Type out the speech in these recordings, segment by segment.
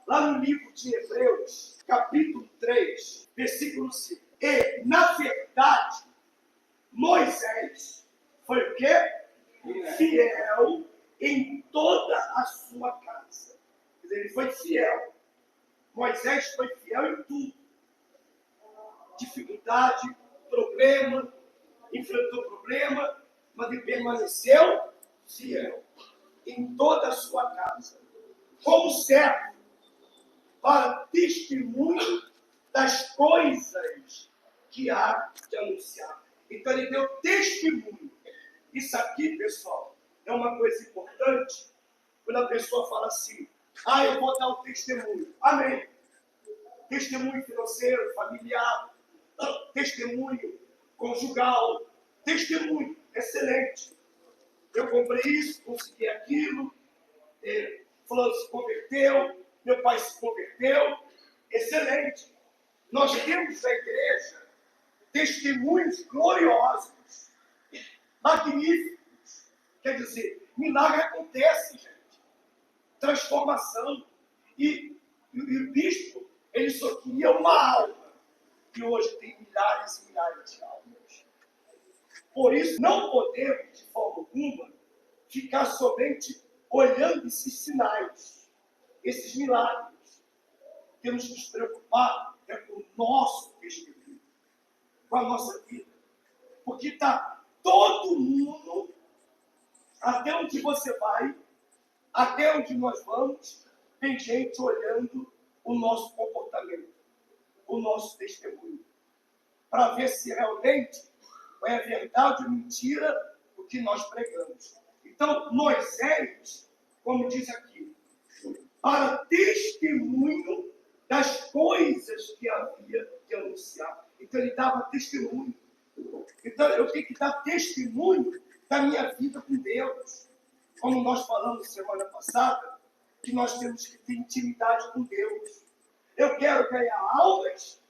lá no livro de Hebreus, capítulo 3, versículo 5. E, na verdade, Moisés foi o quê? Fiel em toda a sua casa. Quer dizer, ele foi fiel. Moisés foi fiel em tudo. Dificuldade, problema, enfrentou problema, mas ele permaneceu fiel em toda a sua casa, como servo, para testemunho das coisas que há de anunciar. Então ele deu testemunho. Isso aqui, pessoal, é uma coisa importante, quando a pessoa fala assim, eu vou dar um testemunho. Amém. Testemunho financeiro, familiar, testemunho conjugal, testemunho, excelente. Eu comprei isso, consegui aquilo, fulano se converteu, meu pai se converteu, excelente. Nós temos na igreja testemunhos gloriosos, magníficos. Quer dizer, milagre acontece, gente. Transformação. E o bispo, ele só queria uma alma. E hoje tem milhares e milhares de almas. Por isso, não podemos, de forma alguma, ficar somente olhando esses sinais, esses milagres. Temos que nos preocupar com o nosso testemunho, com a nossa vida. Porque está todo mundo, até onde você vai, até onde nós vamos, tem gente olhando o nosso comportamento, o nosso testemunho, para ver se realmente é verdade ou mentira o que nós pregamos. Então, Moisés, como diz aqui, para testemunho das coisas que havia de anunciar. Então, ele dava testemunho. Então, eu tenho que dar testemunho da minha vida com Deus. Como nós falamos semana passada, que nós temos que ter intimidade com Deus. Eu quero ganhar almas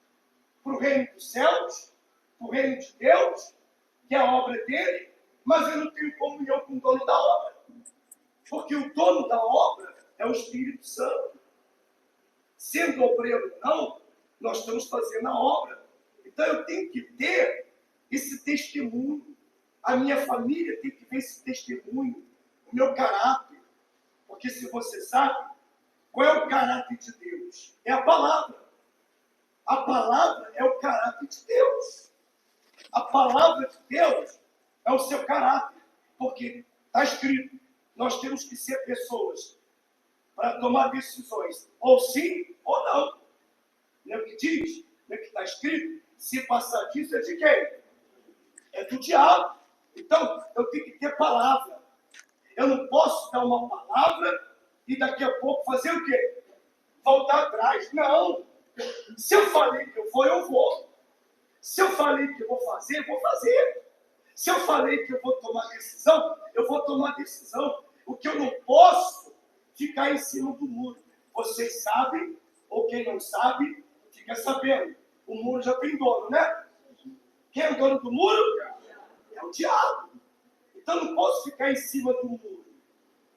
para o reino dos céus, para o reino de Deus, que é a obra dele, mas eu não tenho comunhão com o dono da obra. Porque o dono da obra é o Espírito Santo. Sendo obreiro ou não, nós estamos fazendo a obra. Então eu tenho que ter esse testemunho. A minha família tem que ver esse testemunho. O meu caráter. Porque se você sabe, qual é o caráter de Deus? É a palavra. A palavra é o caráter de Deus. A palavra de Deus é o seu caráter. Porque está escrito, nós temos que ser pessoas para tomar decisões, ou sim ou não. Não é o que diz, não é o que está escrito. Se passar disso é de quem? É do diabo. Então, eu tenho que ter palavra. Eu não posso dar uma palavra e daqui a pouco fazer o quê? Voltar atrás. Não. Se eu falei que eu vou. Se eu falei que eu vou fazer, eu vou fazer. Se eu falei que eu vou tomar decisão, eu vou tomar decisão. O que eu não posso ficar em cima do muro. Vocês sabem, ou quem não sabe, fica sabendo. O muro já tem dono, né? Quem é o dono do muro? É o diabo. Então eu não posso ficar em cima do muro.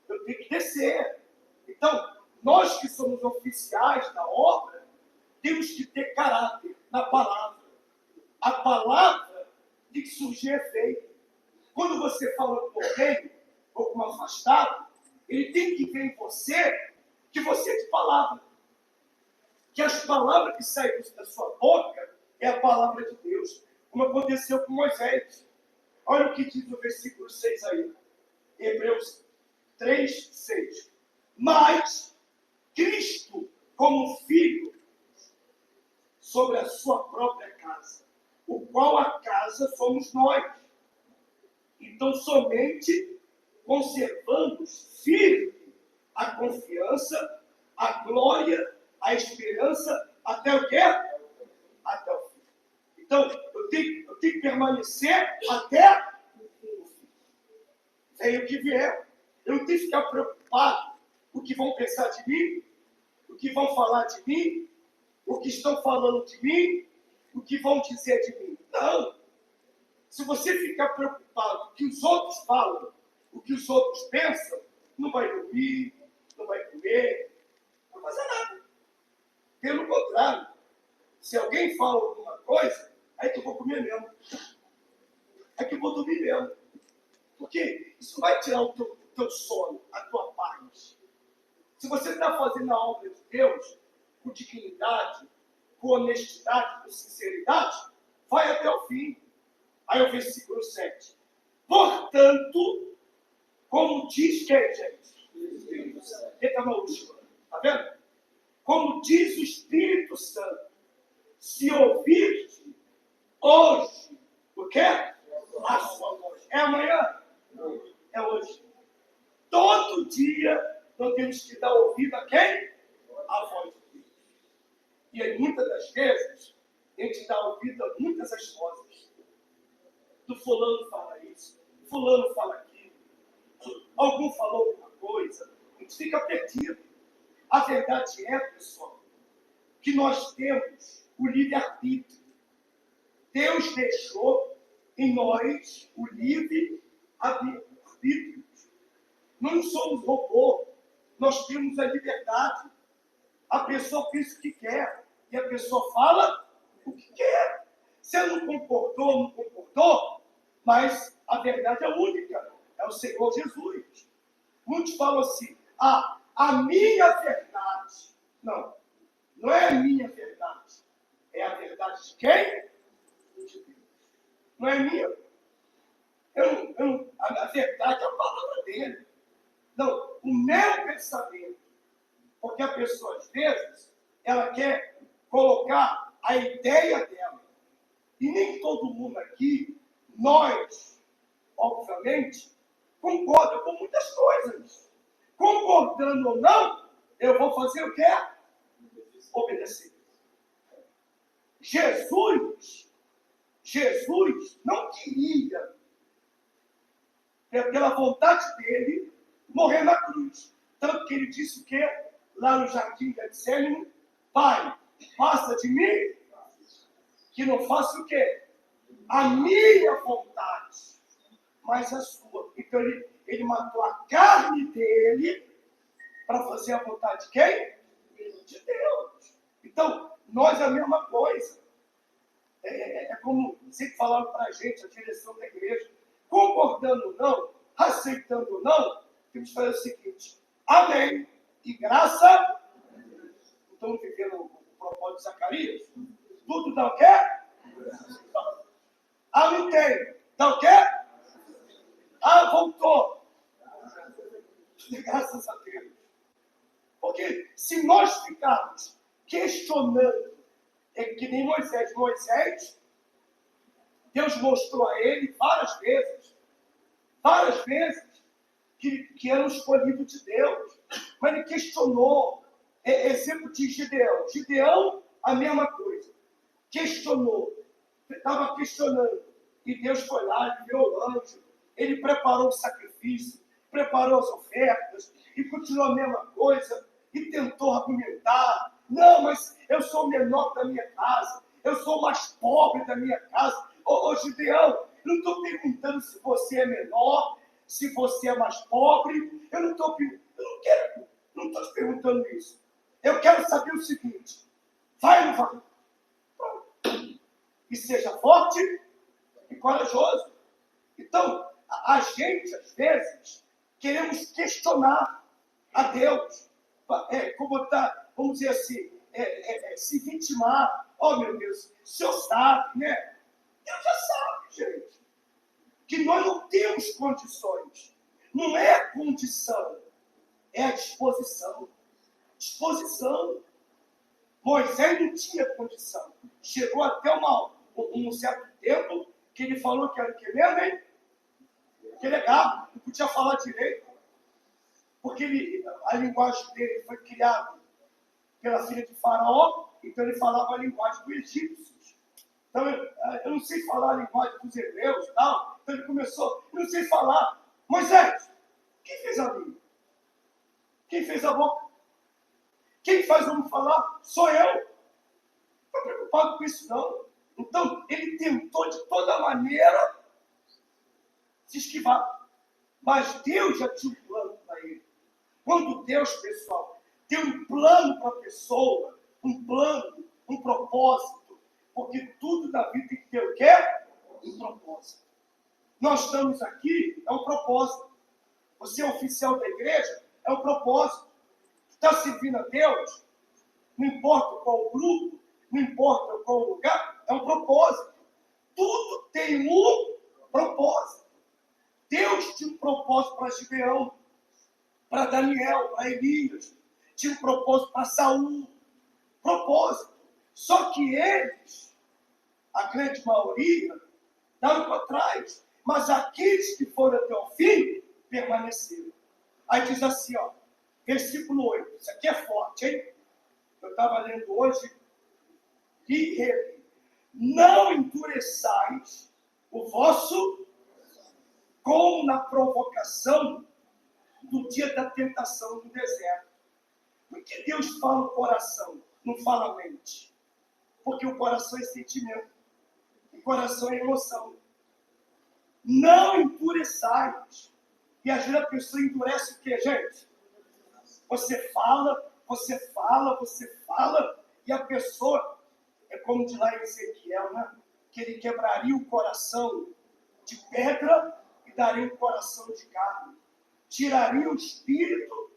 Eu tenho que descer. Então, nós que somos oficiais da obra, temos que ter caráter na palavra. A palavra tem que surgir efeito. Quando você fala com alguém, ou com um afastado, ele tem que ver em você que você é de palavra. Que as palavras que saem da sua boca é a palavra de Deus. Como aconteceu com Moisés. Olha o que diz o versículo 6 aí. Hebreus 3, 6. Mas Cristo, como filho, sobre a sua própria casa, o qual a casa somos nós. Então, somente conservamos firme a confiança, a glória, a esperança, até o quê? Até o fim. Então, eu tenho que permanecer até o fim. Venha o que vier. Eu não tenho que ficar preocupado com o que vão pensar de mim, o que vão falar de mim, o que estão falando de mim, o que vão dizer de mim. Não. Se você ficar preocupado com o que os outros falam, o que os outros pensam, não vai dormir, não vai comer, não vai fazer nada. Se alguém fala alguma coisa, aí que eu vou comer mesmo. É que eu vou dormir mesmo. Porque isso vai tirar o teu sono, a tua paz. Se você está fazendo a obra de Deus com dignidade, com honestidade, com sinceridade, vai até o fim. Aí o versículo 7. Portanto, como diz quem, gente? Eita, na última. Está vendo? Como diz o Espírito Santo, se ouvirte hoje, o quê? A sua voz. É amanhã? É hoje. Todo dia nós temos que dar ouvido a quem? A voz de Deus. E aí, muitas das vezes, a gente dá ouvido a muitas das vozes. Do fulano fala isso, fulano fala aquilo. Algum falou alguma coisa. A gente fica perdido. A verdade é, pessoal, que nós temos o livre-arbítrio. Deus deixou em nós o livre-arbítrio. Não somos robô. Nós temos a liberdade. A pessoa pensa o que quer. E a pessoa fala o que quer. Se ela não concordou, mas a verdade é única. É o Senhor Jesus. Muitos falam assim, a minha verdade. Não, não é a minha verdade. É a verdade de quem? De Deus. Não é minha. A verdade é a palavra dele. Não, o meu pensamento. Porque a pessoa, às vezes, ela quer colocar a ideia dela. E nem todo mundo aqui, nós, obviamente, concorda com muitas coisas. Concordando ou não, eu vou fazer o quê? Obedecer. Jesus não queria, pela vontade dele, morrer na cruz. Tanto que ele disse o quê? Lá no jardim de Getsêmani, Pai, passa de mim, que não faça o quê? A minha vontade, mas a sua. Então ele matou a carne dele para fazer a vontade de quem? De Deus. Então, nós é a mesma coisa. É como sempre falaram para a gente, a direção da igreja, concordando ou não, aceitando ou não, temos que fazer o seguinte: amém. E graça a Deus. Estamos vivendo o propósito de Zacarias. Tudo dá o quê? Não tem. Dá o quê? Voltou. Graças a Deus. Porque se nós ficarmos questionando, é que nem Moisés, Deus mostrou a ele várias vezes, que era um escolhido de Deus. Mas ele questionou. Exemplo de Gideão. Gideão, a mesma coisa. Questionou. Estava questionando. E Deus foi lá, ele viu o anjo. Ele preparou o sacrifício, preparou as ofertas, e continuou a mesma coisa. E tentou argumentar. Não, mas eu sou o menor da minha casa. Eu sou o mais pobre da minha casa. Ô Gideão, não estou perguntando se você é menor, se você é mais pobre. Eu não estou te perguntando isso. Eu quero saber o seguinte: vai ou não vai? Pronto. E seja forte e corajoso. Então, a gente, às vezes, queremos questionar a Deus. Vamos dizer assim, se vitimar. Oh, meu Deus, o senhor sabe, né? Deus já sabe, gente, que nós não temos condições. Não é a condição, é a disposição. Disposição. Moisés não tinha condição. Chegou até um certo tempo que ele falou que era o que mesmo, hein? Que legal, não podia falar direito. Porque a linguagem dele foi criada pela filha de Faraó, então ele falava a linguagem dos egípcios. Então, eu não sei falar a linguagem dos hebreus e tal. Então ele começou, eu não sei falar. Moisés, quem fez a língua? Quem fez a boca? Quem faz o homem falar? Sou eu. Não estou preocupado com isso, não. Então, ele tentou de toda maneira se esquivar. Mas Deus já tinha um plano para ele. Quando Deus, pessoal, tem um plano para a pessoa, um plano, um propósito, Nós estamos aqui, é um propósito. Você é oficial da igreja, é um propósito. Está servindo a Deus, não importa qual grupo, não importa qual lugar, é um propósito. Tudo tem um propósito. Deus tinha um propósito para Gideão, para Daniel, para Elias. Tinha um propósito para Saul. Propósito. Só que eles, a grande maioria, deram para trás. Mas aqueles que foram até o fim, permaneceram. Aí diz assim, ó, versículo 8. Isso aqui é forte, hein? Eu estava lendo hoje e reli. Não endureçais o vosso como na provocação do dia da tentação do deserto. Por que Deus fala o coração, não fala a mente? Porque o coração é sentimento, o coração é emoção. Não endureçais. E às vezes a pessoa endurece o quê, gente? Você fala, e a pessoa, é como diz lá em Ezequiel, né? Que ele quebraria o coração de pedra e daria um coração de carne. Tiraria o espírito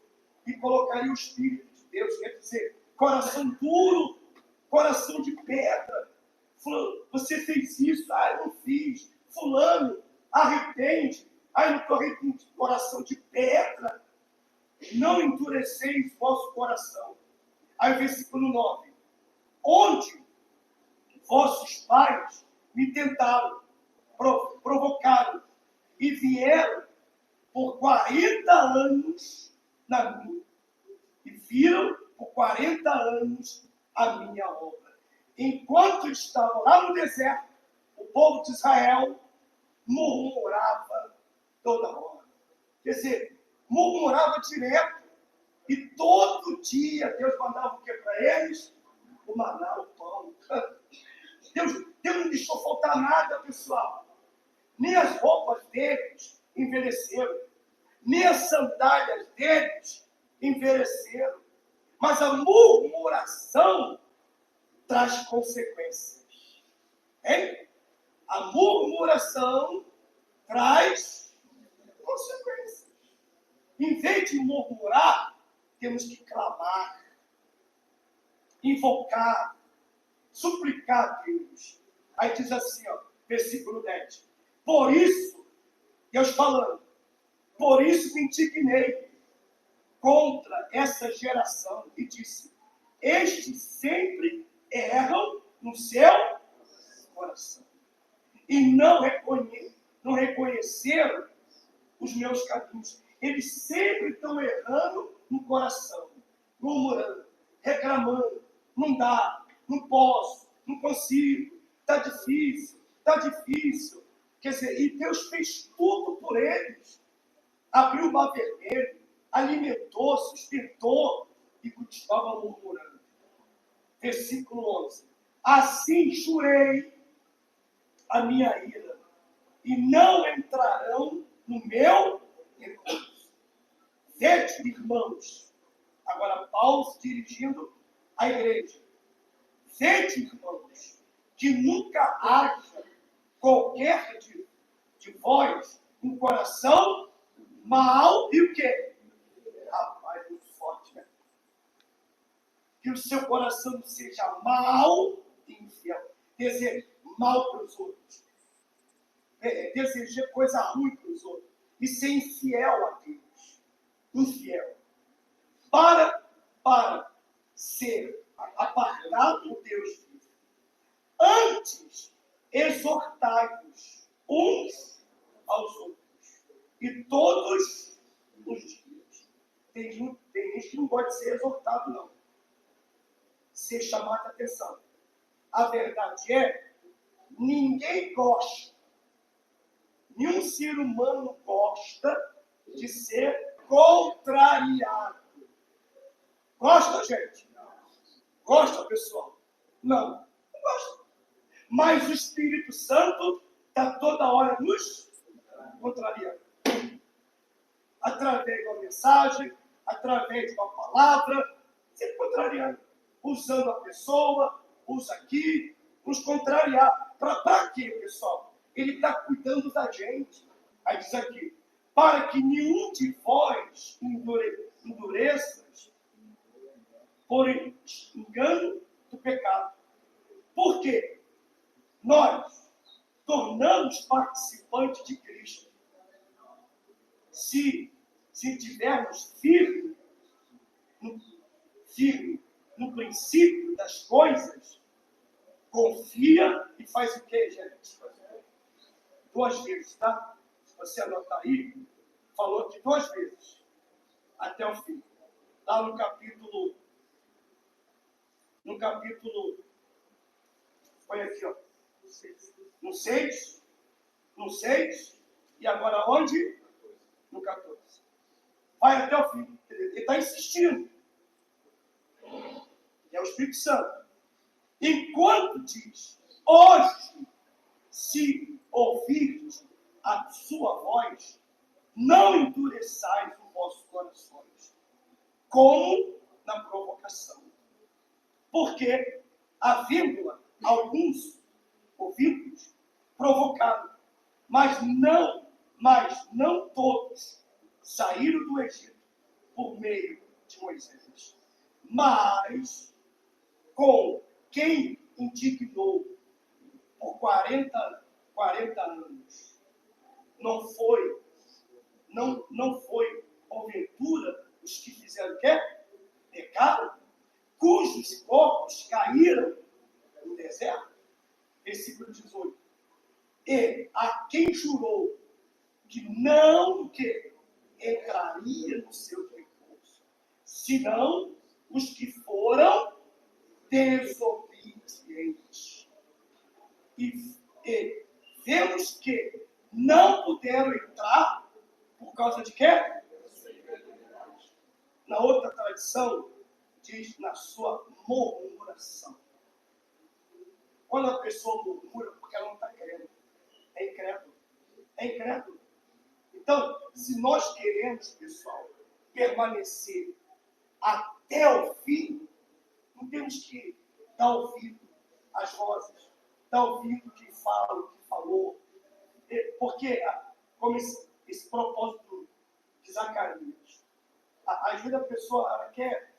e colocaria o espírito de Deus. Quer dizer, coração duro, coração de pedra. Fulano, você fez isso, eu não fiz. Fulano, arrepende. Não estou arrependido. Coração de pedra. Não endureceis vosso coração. Aí o versículo 9. Onde vossos pais me tentaram, provocaram e vieram por 40 anos na minha, e viram por 40 anos a minha obra. Enquanto estavam lá no deserto, o povo de Israel murmurava toda hora. Quer dizer, murmurava direto. E todo dia Deus mandava o que para eles? O maná, o pão. Deus não deixou faltar nada, pessoal. Nem as roupas deles envelheceram. Nem as sandálias deles envelheceram. Mas a murmuração traz consequências. Hein? A murmuração traz consequências. Em vez de murmurar, temos que clamar, invocar, suplicar a Deus. Aí diz assim, ó, versículo 10. Por isso, Deus falando, por isso me indignei contra essa geração e disse, estes sempre erram no seu coração e não reconheceram os meus caminhos. Eles sempre estão errando no coração, murmurando, reclamando, não dá, não posso, não consigo, está difícil. Quer dizer, e Deus fez tudo por eles. Abriu o mar vermelho, alimentou, sustentou e continuava murmurando. Versículo 11. Assim jurei a minha ira e não entrarão no meu recurso. Vede, irmãos, agora Paulo se dirigindo à igreja. Vede, irmãos, que nunca haja qualquer de vós um coração mau e o quê? Rapaz, muito forte, né? Que o seu coração não seja mau e infiel. Deseja mal para os outros. Desejar coisa ruim para os outros. E ser infiel a Deus. Infiel. Para ser apartado por Deus vivo. Antes, exortai-vos uns aos outros. E todos os dias. Tem gente que não pode ser exortado, não. Ser chamado a atenção. A verdade é, ninguém gosta. Nenhum ser humano gosta de ser contrariado. Gosta, gente? Gosta, pessoal? Não gosta. Mas o Espírito Santo está toda hora nos contrariando. Através de uma mensagem, através de uma palavra, sempre contrariando. Usando a pessoa, usa aqui, nos contrariar. Para quê, pessoal? Ele está cuidando da gente. Aí diz aqui, para que nenhum de vós endureça por engano do pecado. Por quê? Nós tornamos participantes de Cristo se tivermos firme no princípio das coisas. Confia e faz o quê, gente? 2 vezes, tá? Se você anotar aí, falou aqui 2 vezes, até o fim. Lá no capítulo, foi aqui, ó, no 6, e agora onde? No 14. Vai até o fim. Ele está insistindo. É o Espírito Santo. Enquanto diz, hoje, se ouvirdes a sua voz, não endureçais os vossos corações, como na provocação. Porque, havendo alguns ouvidos provocados, mas não todos saíram do Egito por meio de Moisés. Mas com quem indignou por 40 anos, não foi porventura os que fizeram o quê? Pecado, cujos corpos caíram no deserto. Versículo 18. E a quem jurou que não entraria no seu recurso, senão os que foram desobedientes. E vemos que não puderam entrar por causa de quê? Na outra tradição, diz na sua murmuração. Quando a pessoa murmura, porque ela não está crendo, é incrédulo. É incrédulo. Então, se nós queremos, pessoal, permanecer até o fim, não temos que dar ouvido às vozes, dar ouvido quem fala, o que falou. Porque, como esse propósito de Zacarias, às vezes a pessoa ela quer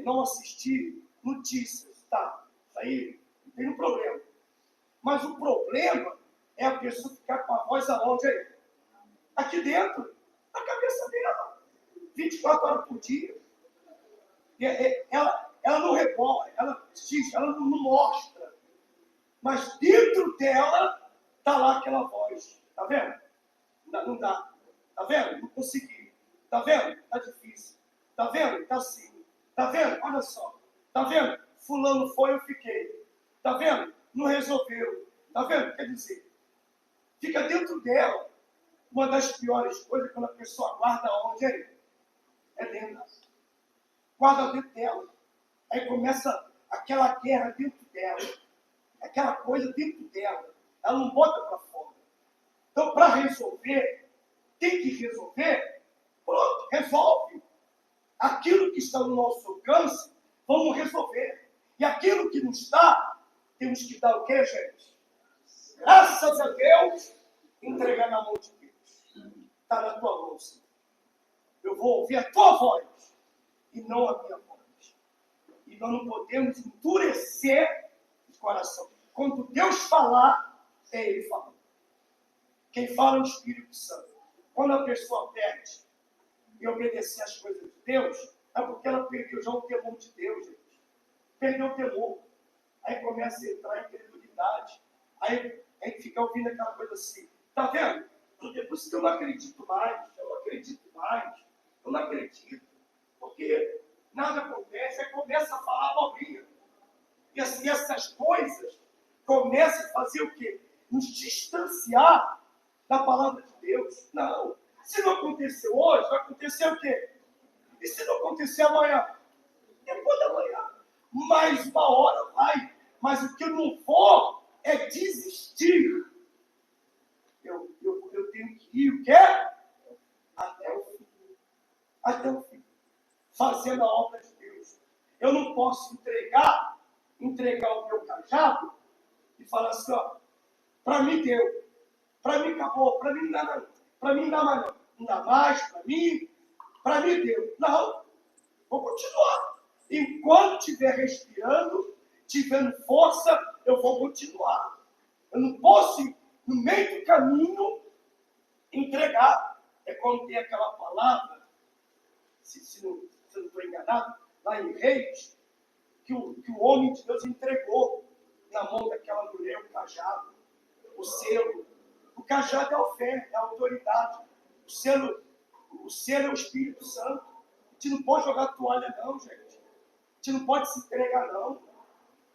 não assistir notícias, tá? Isso aí não tem um problema. Mas o problema é a pessoa ficar com a voz aonde aí? Aqui dentro, na cabeça dela, 24 horas por dia. Ela não rebola, ela diz, ela não mostra. Mas dentro dela, está lá aquela voz. Está vendo? Não dá. Está vendo? Não consegui. Está vendo? Está difícil. Está vendo? Está assim. Está vendo? Olha só. Está vendo? Fulano foi, eu fiquei. Está vendo? Não resolveu. Está vendo? Quer dizer, fica dentro dela. Uma das piores coisas é quando a pessoa guarda onde é? É dentro. Guarda dentro dela. Aí começa aquela guerra dentro dela. Aquela coisa dentro dela. Ela não bota para fora. Então, para resolver, tem que resolver. Pronto, resolve. Aquilo que está no nosso alcance, vamos resolver. E aquilo que não está, temos que dar o quê, gente? Graças a Deus, entregar na mão de Deus. Está na tua mão, Senhor. Eu vou ouvir a tua voz e não a minha voz. E nós não podemos endurecer o coração. Quando Deus falar, é Ele falando. Quem fala é o Espírito Santo. Quando a pessoa perde e obedecer às coisas de Deus, é porque ela perdeu já o temor de Deus, gente. Perdeu o temor. Aí começa a entrar em credulidade. Aí fica ouvindo aquela coisa assim. Tá vendo? Por isso que eu não acredito mais. Eu não acredito. Porque nada acontece. Aí começa a falar abobrinha. E assim, essas coisas começam a fazer o quê? Nos distanciar da palavra de Deus. Não. Se não aconteceu hoje, vai acontecer o quê? E se não acontecer amanhã? Depois da manhã. Mais uma hora vai. Mas o que eu não vou é desistir. Eu tenho que ir, o quê? Até o fim. Até o fim. Fazendo a obra de Deus. Eu não posso entregar o meu cajado e falar assim, ó, para mim deu. Para mim acabou, para mim não dá não. Para mim não dá mais não. Não dá mais, para mim deu. Não, vou continuar. Enquanto estiver respirando, tiver força, eu vou continuar. Eu não posso, no meio do caminho, entregar. É quando tem aquela palavra, se não estou enganado, lá em Reis, que o homem de Deus entregou na mão daquela mulher o cajado, o selo. O cajado é a fé, é a autoridade. O selo é o Espírito Santo. A gente não pode jogar toalha não, gente. A gente não pode se entregar não.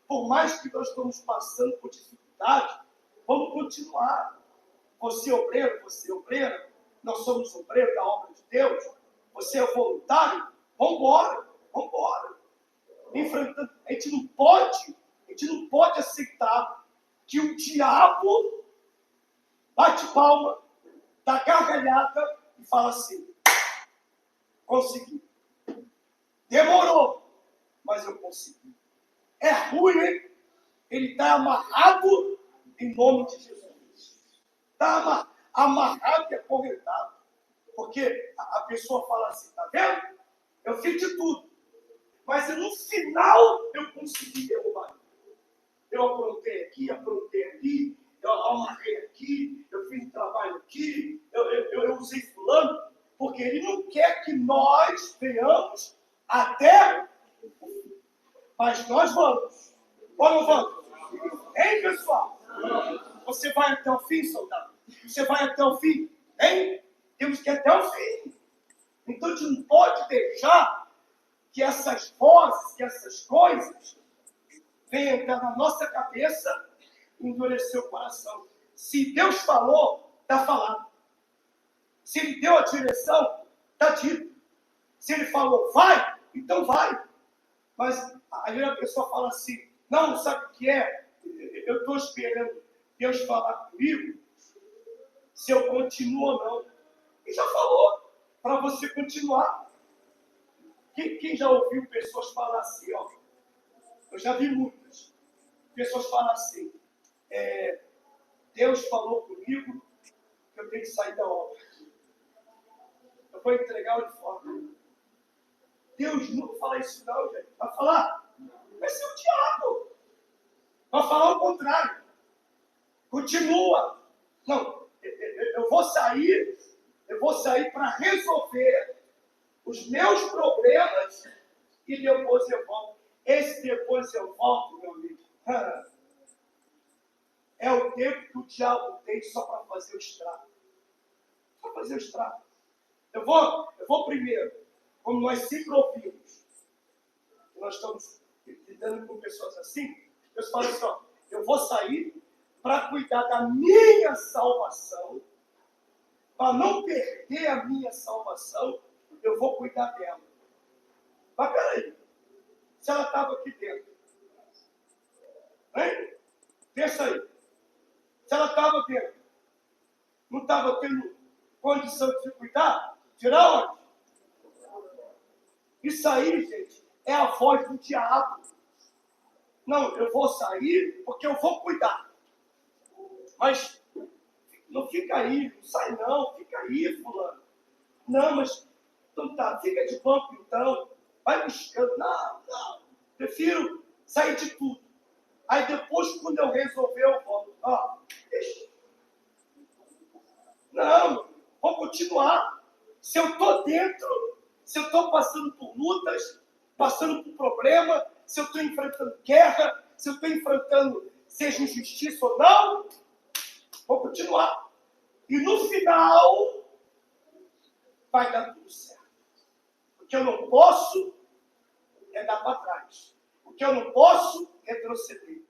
Por mais que nós estamos passando por dificuldade, vamos continuar. Você é obreira, nós somos obreiros da obra de Deus. Você é voluntário, vamos embora. Enfrentando. A gente não pode aceitar que o diabo bate palma, dá gargalhada e fala assim: consegui. Demorou, mas eu consegui. É ruim, hein? Ele está amarrado em nome de Jesus. Está amarrado e acorrentado. Porque a pessoa fala assim: tá vendo? Eu fiz de tudo. Mas no final eu consegui derrubar. Eu aprontei aqui, aprontei ali, eu amarrei aqui, eu fiz um trabalho aqui, eu usei fulano, porque ele não quer que nós venhamos até o fim. Mas nós vamos. Ou não vamos? Hein, pessoal? Você vai até o fim, soldado? Você vai até o fim? Hein? Temos que ir até o fim. Então a gente não pode deixar que essas vozes, que essas coisas venham entrar na nossa cabeça e endurecer o coração. Se Deus falou, está falado. Se Ele deu a direção, está dito. Se Ele falou, vai, então vai. Mas aí a pessoa fala assim: não, sabe o que é? Eu estou esperando Deus falar comigo se eu continuo ou não. E já falou para você continuar. Quem já ouviu pessoas falar assim, ó? Eu já vi muitas. Pessoas falam assim: Deus falou comigo que eu tenho que sair da obra. Eu vou entregar o uniforme. Deus nunca fala isso não, gente. Vai falar? Vai ser o diabo. Vai falar o contrário. Continua. Não, eu vou sair para resolver os meus problemas e depois eu volto. Esse depois eu volto, meu amigo. É o tempo que o diabo tem só para fazer o estrago. Só fazer o estrago. Eu vou primeiro, como nós sempre ouvimos, nós estamos lidando com pessoas assim, Deus fala assim: ó, eu vou sair para cuidar da minha salvação, para não perder a minha salvação, eu vou cuidar dela. Mas peraí, se ela estava aqui dentro, hein? Pensa aí, se ela estava dentro, não estava tendo condição de se cuidar, tirar onde? Isso aí, gente, é a voz do diabo. Não, eu vou sair porque eu vou cuidar. Mas não fica aí, não sai não, fica aí, fulano. Não, mas então tá, fica de banco então, vai buscando. Não, prefiro sair de tudo. Aí depois, quando eu resolver, eu volto. Ó, deixa. Não, vou continuar. Se eu estou dentro, se eu estou passando por lutas, passando por problema, se eu estou enfrentando guerra, se eu estou enfrentando, seja injustiça ou não, vou continuar. E no final, vai dar tudo certo. O que eu não posso é dar para trás. O que eu não posso é retroceder.